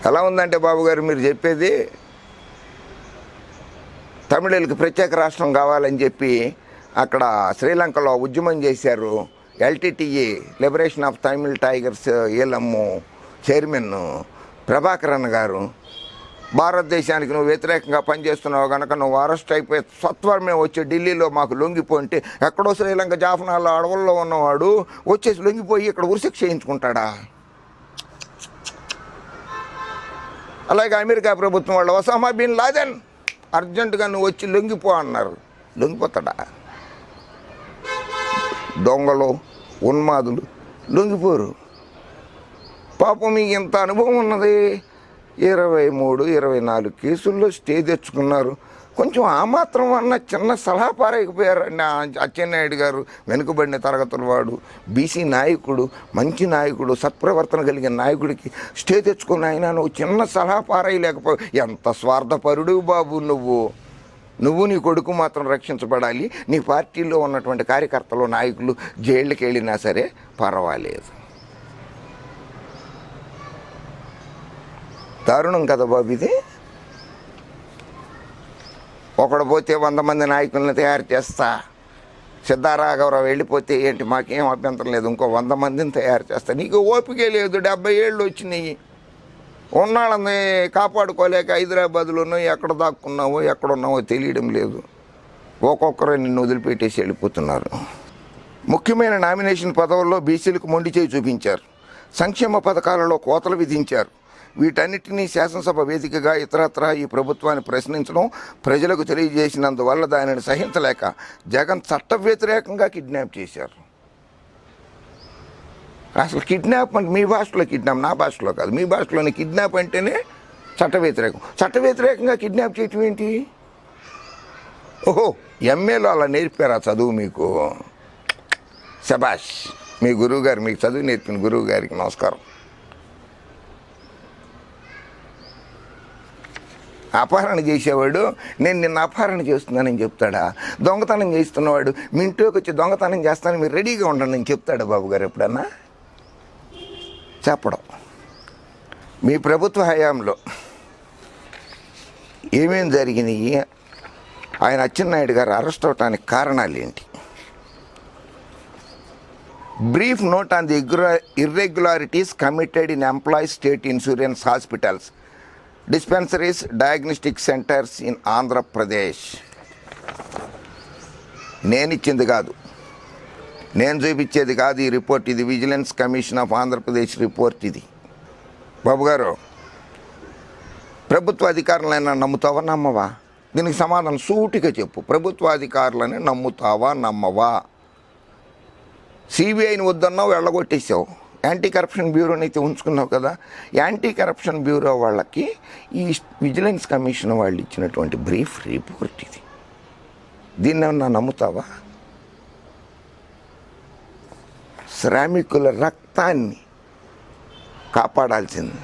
ఎలా ఉందంటే బాబు గారు మీరు చెప్పేది, తమిళులకి ప్రత్యేక రాష్ట్రం కావాలని చెప్పి అక్కడ శ్రీలంకలో ఉద్యమం చేశారు. LTTE liberation of Tamil tigers Eelam chairman Prabhakaran గారు, భారతదేశానికి నువ్వు వ్యతిరేకంగా పనిచేస్తున్నావు కనుక నువ్వు అరెస్ట్ అయిపోయి సత్వరమే వచ్చి ఢిల్లీలో మాకు లొంగిపోయింటే, ఎక్కడో శ్రీలంక జాఫనాలో అడవుల్లో ఉన్నవాడు వచ్చేసి లొంగిపోయి ఇక్కడ ఉరిశిక్ష చేయించుకుంటాడా? అలాగే అమెరికా ప్రభుత్వం వాళ్ళు ఒసామా బిన్ లాదెన్ అర్జెంటుగా నువ్వు వచ్చి లొంగిపో అన్నారు. లొంగిపోతాడా? దొంగలు ఉన్మాదులు లొంగిపోరు. పాపం మీకు ఇంత అనుభవం ఉన్నది, 23, 24 కేసుల్లో స్టే తెచ్చుకున్నారు. కొంచెం ఆ మాత్రం అన్న చిన్న సలహా పారైపోయారండి అచ్చెన్నాయుడు గారు. వెనుకబడిన తరగతుల వాడు, బీసీ నాయకుడు, మంచి నాయకుడు, సత్ప్రవర్తన కలిగిన నాయకుడికి స్టే తెచ్చుకున్న ఆయన నువ్వు చిన్న సలహా పారేయలేకపోయావు. ఎంత స్వార్థపరుడు బాబు నువ్వు నీ కొడుకు మాత్రం రక్షించబడాలి. నీ పార్టీలో ఉన్నటువంటి కార్యకర్తలు నాయకులు జైళ్ళకి వెళ్ళినా సరే పర్వాలేదు. దారుణం కదా బాబు ఇది. ఒకడు పోతే 100 మంది నాయకులను తయారు చేస్తా, సిద్ధారాఘవరావు వెళ్ళిపోతే ఏంటి మాకేం అభ్యంతరం లేదు, ఇంకో 100 మందిని తయారు చేస్తా. నీకు ఓపికే లేదు, 70 ఏళ్ళు వచ్చినాయి. ఉన్నాళ్ళని కాపాడుకోలేక హైదరాబాద్లోనో ఎక్కడ దాక్కున్నావో ఎక్కడున్నావో తెలియడం లేదు. ఒక్కొక్కరు నిన్ను వదిలిపెట్టేసి వెళ్ళిపోతున్నారు. ముఖ్యమైన నామినేషన్ పదవుల్లో బీసీలకు మొండి చేయి చూపించారు. సంక్షేమ పథకాలలో కోతలు విధించారు. వీటన్నిటినీ శాసనసభ వేదికగా ఇతరత్రా ఈ ప్రభుత్వాన్ని ప్రశ్నించడం, ప్రజలకు తెలియజేసినందువల్ల దానిని సహించలేక జగన్ చట్ట వ్యతిరేకంగా కిడ్నాప్ చేశారు. అసలు కిడ్నాప్ అంటే మీ భాషలో కిడ్నాప్, నా భాషలో కాదు, మీ భాషలోని కిడ్నాప్ అంటేనే చట్ట వ్యతిరేకం. చట్ట వ్యతిరేకంగా కిడ్నాప్ చేయటం ఏంటి? ఓహో, ఎంఏలో అలా నేర్పారా చదువు మీకు? శబాష్, మీ గురువు గారు, మీకు చదువు నేర్పిన గురువు గారికి నమస్కారం. అపహరణ చేసేవాడు నేను నిన్న అపహరణ చేస్తున్నానని చెప్తాడా? దొంగతనం చేస్తున్నవాడు మీ ఇంట్లోకి వచ్చి దొంగతనం చేస్తానని మీరు రెడీగా ఉండండి అని చెప్తాడా బాబు గారు ఎప్పుడన్నా? చెప్పడం. మీ ప్రభుత్వ హయాంలో ఏమేం జరిగినాయి, ఆయన అచ్చెన్నాయుడు గారు అరెస్ట్ అవటానికి కారణాలు ఏంటి? Brief note on the irregularities committed in employees state insurance hospitals, dispensaries, diagnostic centers in Andhra Pradesh. నేను ఇచ్చింది కాదు, నేను చూపించేది కాదు ఈ రిపోర్ట్. ఇది vigilance commission of Andhra Pradesh report. ఇది బాబు గారు, ప్రభుత్వ అధికారులైనా నమ్ముతావా నమ్మవా? దీనికి సమాధానం సూటిగా చెప్పు. ప్రభుత్వ అధికారులని నమ్ముతావా నమ్మవా? సిబిఐని వద్దన్నావు, వెళ్ళగొట్టేసావు. యాంటీ కరప్షన్ బ్యూరోని అయితే ఉంచుకున్నావు కదా. యాంటీ కరప్షన్ బ్యూరో వాళ్ళకి ఈ విజిలెన్స్ కమిషన్ వాళ్ళు ఇచ్చినటువంటి బ్రీఫ్ రిపోర్ట్ ఇది. దీన్ని ఏమన్నా నమ్ముతావా? శ్రామికుల రక్తాన్ని కాపాడాల్సింది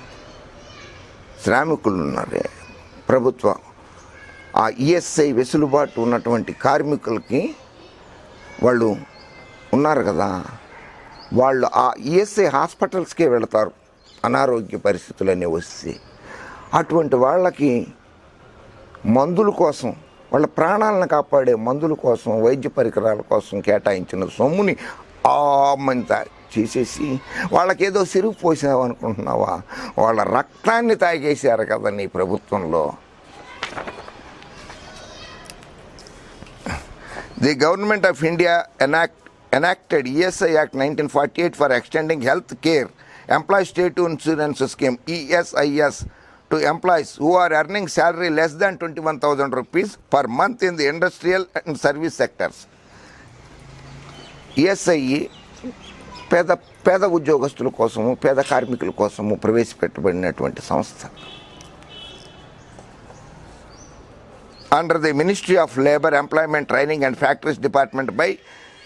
శ్రామికులు ఉన్నారే. ప్రభుత్వం ఆ ఈఎస్ఐ వెసులుబాటు ఉన్నటువంటి కార్మికులకి వాళ్ళు ఉన్నారు కదా, వాళ్ళు ఆ ఈఎస్ఐ హాస్పిటల్స్కే వెళతారు అనారోగ్య పరిస్థితులన్నీ వస్తే. అటువంటి వాళ్ళకి మందుల కోసం, వాళ్ళ ప్రాణాలను కాపాడే మందుల కోసం, వైద్య పరికరాల కోసం కేటాయించిన సొమ్ముని ఆమంత చేసేసి వాళ్ళకేదో సిరుగు పోసావు అనుకుంటున్నావా? వాళ్ళ రక్తాన్ని తాగేశారు కదా నీ ప్రభుత్వంలో. The government of India enacted ESI Act 1948 for extending health care employee state insurance scheme ESIS to employees who are earning salary less than 21,000 rupees per month in the industrial and service sectors. ESI పేద ఉద్యోగస్తుల కోసము, పేద కార్మికుల కోసము ప్రవేశపెట్టబడినటువంటి సంస్థ. Under the Ministry of Labour, Employment, Training and Factories Department by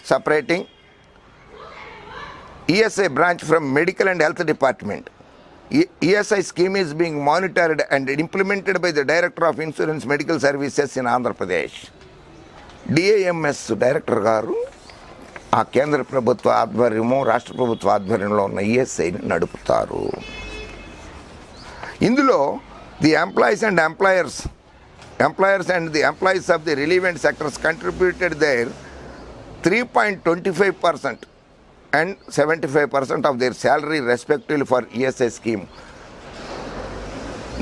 separating ESI branch from Medical and Health Department. ESI scheme is being monitored and implemented by the Director of Insurance Medical Services in Andhra Pradesh. DIMS director గారు ఆ కేంద్ర ప్రభుత్వ ఆధ్వర్యము, రాష్ట్ర ప్రభుత్వ ఆధ్వర్యంలో ఉన్న ఈఎస్ఐని నడుపుతారు. ఇందులో the employees and the employees of the relevant sectors contributed their 3.25% and 75% of their salary respectively for ESI scheme.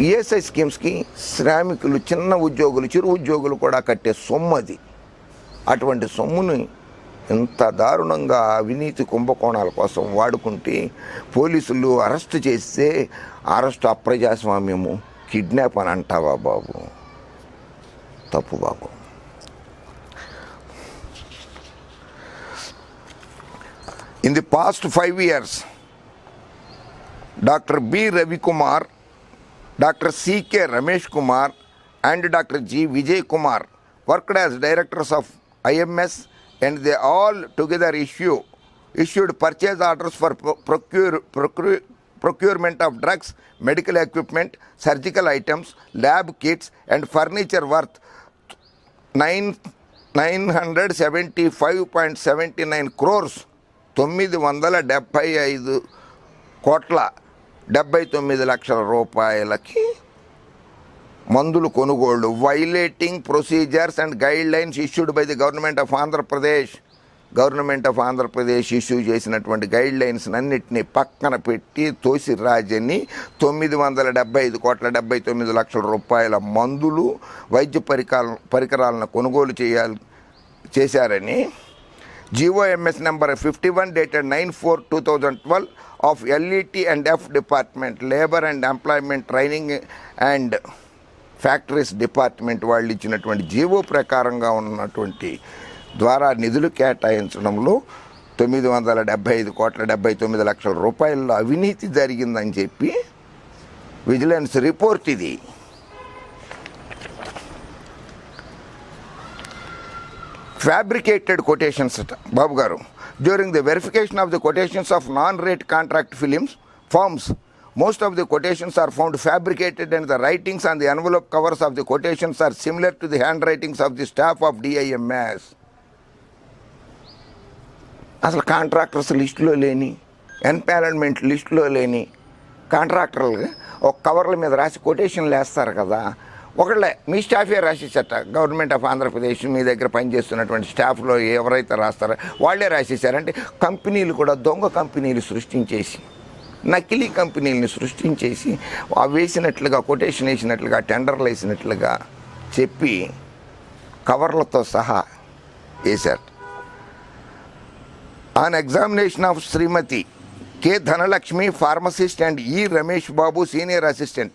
ESI స్కీమ్స్కి శ్రామికులు, చిన్న ఉద్యోగులు, చిరు ఉద్యోగులు కూడా కట్టే సొమ్ము అది. అటువంటి సొమ్ముని ఇంత దారుణంగా అవినీతి కుంభకోణాల కోసం వాడుకుంటే పోలీసులు అరెస్టు చేస్తే అరెస్టు అప్రజాస్వామ్యము, కిడ్నాప్ అని అంటావా బాబు? తప్పు బాబు. In the past 5 years, Dr. B. Ravi Kumar, Dr. C.K. Ramesh Kumar and Dr. G. Vijay Kumar worked as directors of IMS, and they all together issued purchase orders for procurement of drugs, medical equipment, surgical items, lab kits and furniture worth 975.79 crores, 975 కోట్ల 79 లక్షల రూపాయలకి మందులు కొనుగోళ్లు. Violating procedures and guide lines issued by the government of Andhra Pradesh issue చేసినటువంటి guide lines అన్నిటినీ పక్కన పెట్టి తోసిరాజని 975.79 లక్షల రూపాయల మందులు, వైద్య పరికరాలను కొనుగోలు చేశారని GOMS number 51 dated 9/4/2012 of LET and F department, labour and employment training and factories department వాళ్ళు ఇచ్చినటువంటి జీవో ప్రకారంగా ఉన్నటువంటి ద్వారా నిధులు కేటాయించడంలో 975.79 లక్షల రూపాయల్లో అవినీతి జరిగిందని చెప్పి విజిలెన్స్ రిపోర్ట్ ఇది. ఫ్యాబ్రికేటెడ్ కొటేషన్స్ అట బాబు గారు. During the verification of the quotations of non rate contract firms, most of the quotations are found fabricated and the writings on the envelope covers of the quotations are similar to the handwritings of the staff of DIMS. అసలు contractors లిస్టులో లేని, ఎన్పానల్మెంట్ లిస్టులో లేని కాంట్రాక్టర్లు ఒక కవర్ల మీద రాసి కొటేషన్లు వేస్తారు కదా. ఒకళ్ళే మీ స్టాఫే రాసేసట. గవర్నమెంట్ ఆఫ్ ఆంధ్రప్రదేశ్ మీ దగ్గర పనిచేస్తున్నటువంటి స్టాఫ్లో ఎవరైతే రాస్తారో వాళ్ళే రాసేసారంటే కంపెనీలు కూడా దొంగ కంపెనీలు సృష్టించేసి, నకిలీ కంపెనీలని సృష్టించేసి వేసినట్లుగా, కొటేషన్ వేసినట్లుగా, టెండర్లు వేసినట్లుగా చెప్పి కవర్లతో సహా వేశారు. On examination of Shrimati K. Dhanalakshmi, pharmacist, and E. Ramesh Babu, senior assistant,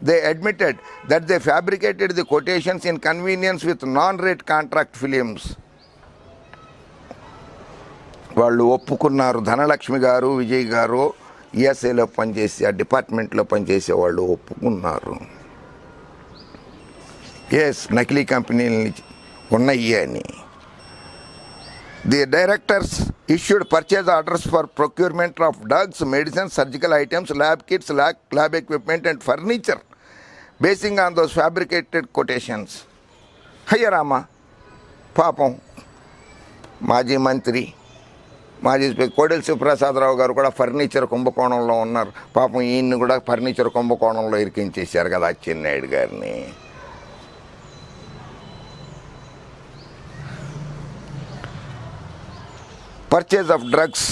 they admitted that they fabricated the quotations in convenience with non-rate contract films. వాళ్ళు ఒప్పుకున్నారు. ధనలక్ష్మి గారు, విజయ్ గారు ఈఎస్ఐలో పనిచేసి ఆ డిపార్ట్మెంట్లో పనిచేసే వాళ్ళు ఒప్పుకున్నారు. ఎస్, నకిలీ కంపెనీలని ఉన్నాయి అని. The directors issued purchase orders for procurement of drugs, medicines, surgical items, lab kits, lab equipment and furniture basing on those fabricated quotations. అయ్యరామ పాపం మాజీ మంత్రి, మాజీ కోడెల శివప్రసాదరావు గారు కూడా ఫర్నిచర్ కుంభకోణంలో ఉన్నారు. పాపం ఈయన్ని కూడా ఫర్నిచర్ కుంభకోణంలో ఇరికించేశారు కదా అచ్చెన్నాయుడు గారిని. Purchase of drugs.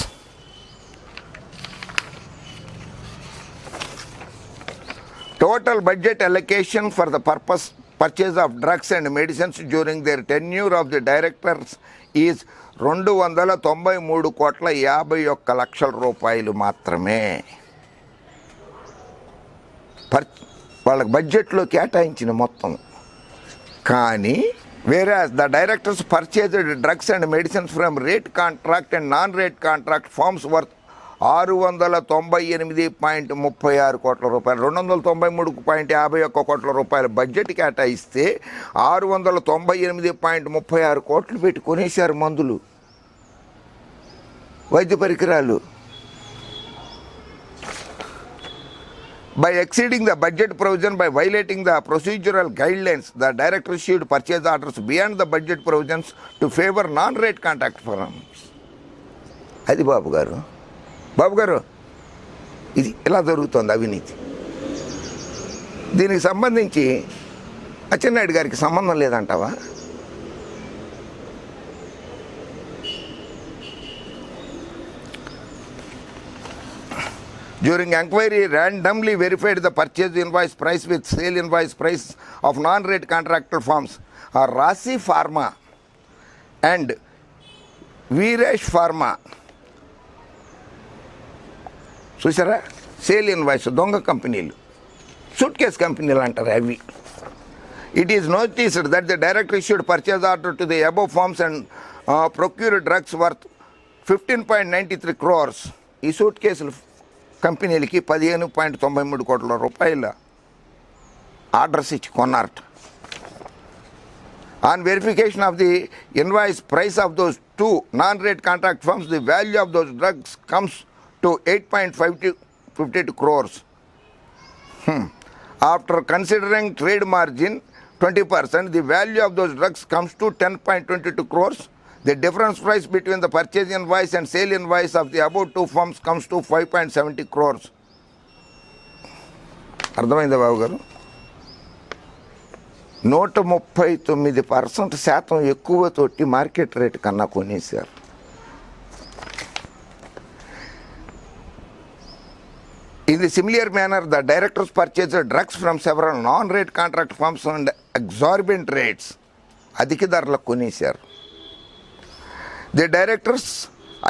Total budget allocation for the purchase of drugs and medicines during their tenure of the directors is 293.51 లక్షల రూపాయలు మాత్రమే. వాళ్ళకి బడ్జెట్లో కేటాయించిన మొత్తం. కానీ whereas the directors purchased drugs and medicines from rate contract and non-rate contract firms worth 698.36 కోట్ల రూపాయలు, 293.51 కోట్ల రూపాయలు బడ్జెట్ కేటాయిస్తే 698.36 కోట్లు పెట్టి కొనేశారు మందులు, వైద్య పరికరాలు. By exceeding the budget provision, by violating the procedural guidelines, the director issued purchase orders beyond the budget provisions to favor non-rate contract firms. అది బాబు గారు ఇది ఎలా జరుగుతుంది అవినీతి? దీనికి సంబంధించి అచ్చెన్నాయుడు గారికి సంబంధం లేదంటావా? During inquiry, randomly verified the purchase invoice price with sale invoice price of non-rate contractor firms are Rasi Pharma and Veeresh Pharma. చూసారా, సేల్ ఇన్వాయిస్ దొంగ కంపెనీలు, సూట్ కేస్ కంపెనీలు అంటారు అవి. It is noticed that the director issued purchase order to the above firms and procured drugs worth 15.93 crores. ఈ suit కేసులు కంపెనీలకి 15.93 కోట్ల రూపాయల ఆర్డర్స్ ఇచ్చి కొన్నారట. On verification of the invoice price of those two non-rate contract firms, the value of those drugs comes to 8.52 crores. After considering trade margin 20%, the value of those drugs comes to 10.22 crores. The difference price between the purchase invoice and sale invoice of the above two firms comes to 5.70 crores. అర్థమైందా బాబు గారు? 139% ఎక్కువ తోటి market rate కన్నా కొనేశారు. In the similar manner, the directors purchased drugs from several non-rate contract firms on exorbitant rates. అధిక ధరలకు కొనేశారు. The directors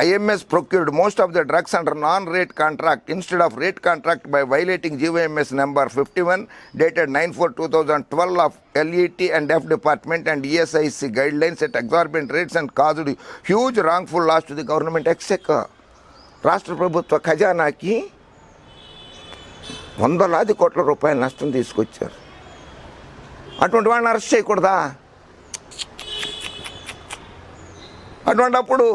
IMS procured most of the drugs under non-rate contract instead of rate contract by violating GOMS number 51 dated 9/4/2012 of LET and F department and ESIC guidelines at exorbitant rates and caused huge wrongful loss to the government exchequer. రాష్ట్ర ప్రభుత్వ ఖజానాకి వందలాది కోట్ల రూపాయల నష్టం తీసుకొచ్చారు. అటువంటి వాళ్ళని arrest చేయకూడదా? అటువంటిప్పుడు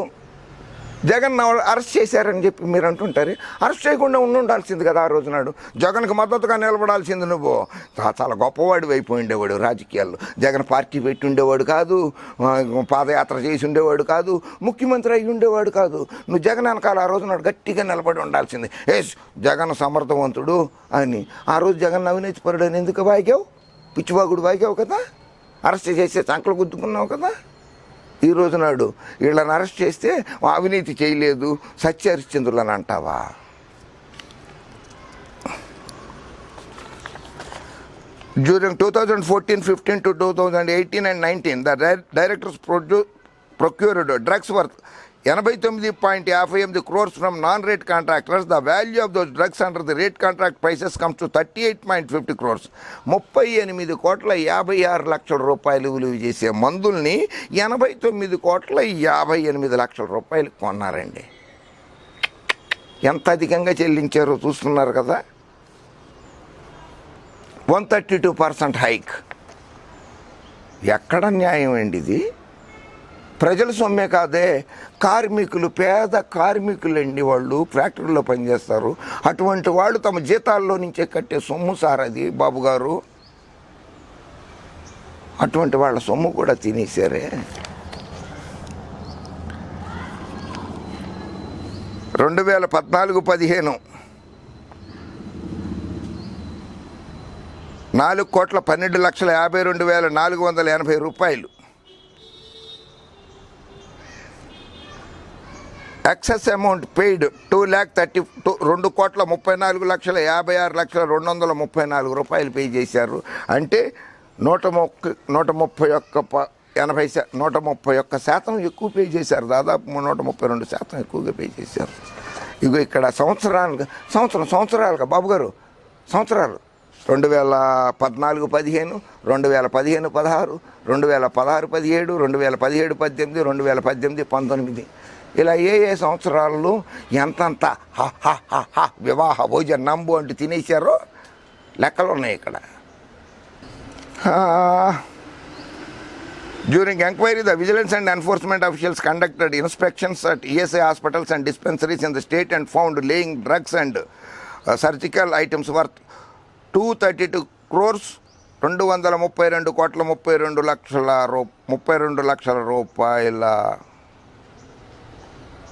జగన్ అరెస్ట్ చేశారని చెప్పి మీరు అంటుంటారు. అరెస్ట్ చేయకుండా ఉండాల్సింది కదా ఆ రోజు నాడు. జగన్కి మద్దతుగా నిలబడాల్సింది నువ్వు. చాలా గొప్పవాడు అయిపోయి ఉండేవాడు రాజకీయాల్లో. జగన్ పార్టీ పెట్టి ఉండేవాడు కాదు, పాదయాత్ర చేసి ఉండేవాడు కాదు, ముఖ్యమంత్రి అయి ఉండేవాడు కాదు. నువ్వు జగన్ వెనకాల ఆ రోజు నాడు గట్టిగా నిలబడి ఉండాల్సింది. జగన్ సమర్థవంతుడు అని. ఆ రోజు జగన్ అవినీతిపరుడు అని ఎందుకు వాగావు? పిచ్చివాగుడు వాగావు కదా, అరెస్ట్ చేసే చంకలు గుద్దుకున్నావు కదా. ఈ రోజు నాడు వీళ్ళని అరెస్ట్ చేస్తే అవినీతి చేయలేదు సత్య హరిశ్చంద్రులని అంటావా? During 2014-15 to 2018 and 19, the directors procured drugs worth 89.58 crores from non-rate contractors. The value of those drugs under the rate contract prices comes to 38.50 crores. 38.56 రూపాయలు విలువ చేసే మందుల్ని 89.58 రూపాయలు కొన్నారండి. ఎంత అధికంగా చెల్లించారో చూస్తున్నారు కదా. 132% హైక్. ఎక్కడ న్యాయం అండి ఇది? ప్రజల సొమ్మే కాదే, కార్మికులు, పేద కార్మికులండి, వాళ్ళు ఫ్యాక్టరీలో పనిచేస్తారు. అటువంటి వాళ్ళు తమ జీతాల్లో నుంచే కట్టే సొమ్ము సార్ అది బాబు గారు. అటువంటి వాళ్ళ సొమ్ము కూడా తినేశారే. 2014-15 4,12,52,480 రూపాయలు. ఎక్సెస్ అమౌంట్ పెయిడ్ 2,34,56,234 రూపాయలు పే చేశారు. అంటే 131% ఎక్కువ పే చేశారు. దాదాపు 132% ఎక్కువగా పే చేశారు. ఇగో ఇక్కడ సంవత్సరాలుగా బాబు గారు, సంవత్సరాలు 2014-15, 2015-16, 2016-17, 2017-18, 2018-19 ఇలా ఏ సంవత్సరాల్లో ఎంతంత వివాహ భోజన నంబు అంటూ తినేశారో లెక్కలు ఉన్నాయి ఇక్కడ. During inquiry, the vigilance and enforcement officials conducted inspections at ESI hospitals and dispensaries in the state and found laying drugs and surgical items worth 232 crores 232 లక్షల రూపాయల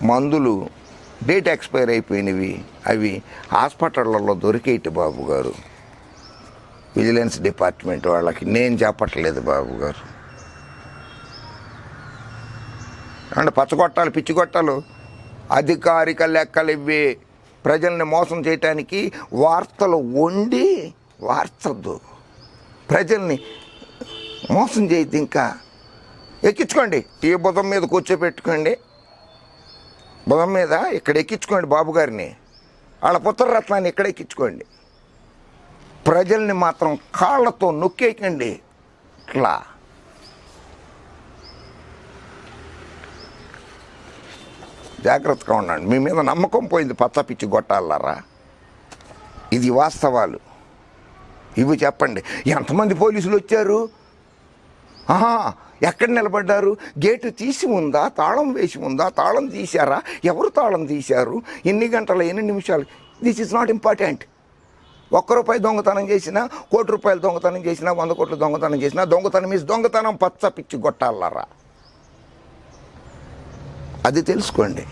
మందులు డేట్ ఎక్స్పైర్ అయిపోయినవి. అవి హాస్పిటళ్లలో దొరికేటి బాబు గారు. విజిలెన్స్ డిపార్ట్మెంట్ వాళ్ళకి, నేను చెప్పట్లేదు బాబు గారు. అంటే పచ్చగొట్టాలు పిచ్చిగొట్టాలు అధికారిక లెక్కలు ఇవి. ప్రజల్ని మోసం చేయటానికి వార్తలు వండి వార్చద్దు, ప్రజల్ని మోసం చేయద్దు. ఇంకా ఎక్కించుకోండి, ఈ బుధం మీద కూర్చోబెట్టుకోండి, బుధం మీద ఇక్కడ ఎక్కించుకోండి బాబు గారిని, వాళ్ళ పుత్రరత్నాన్ని ఇక్కడ ఎక్కించుకోండి. ప్రజల్ని మాత్రం కాళ్ళతో నొక్కేయకండి. ఇట్లా జాగ్రత్తగా ఉండండి. మీ మీద నమ్మకం పోయింది పచ్చపిచ్చి గొట్టాలరా. ఇది వాస్తవాలు. ఇవి చెప్పండి. ఎంతమంది పోలీసులు వచ్చారు, ఎక్కడ నిలబడ్డారు, గేటు తీసి ఉందా, తాళం వేసి ఉందా, తాళం తీశారా, ఎవరు తాళం తీశారు, ఎన్ని గంటలు ఎన్ని నిమిషాలు, దిస్ ఈజ్ నాట్ ఇంపార్టెంట్. ₹1 దొంగతనం చేసినా, ₹1 దొంగతనం చేసినా, 100 కోట్లు దొంగతనం చేసినా, దొంగతనం ఈజ్ దొంగతనం. పచ్చ పిచ్చి గొట్టాలరా, అది తెలుసుకోండి.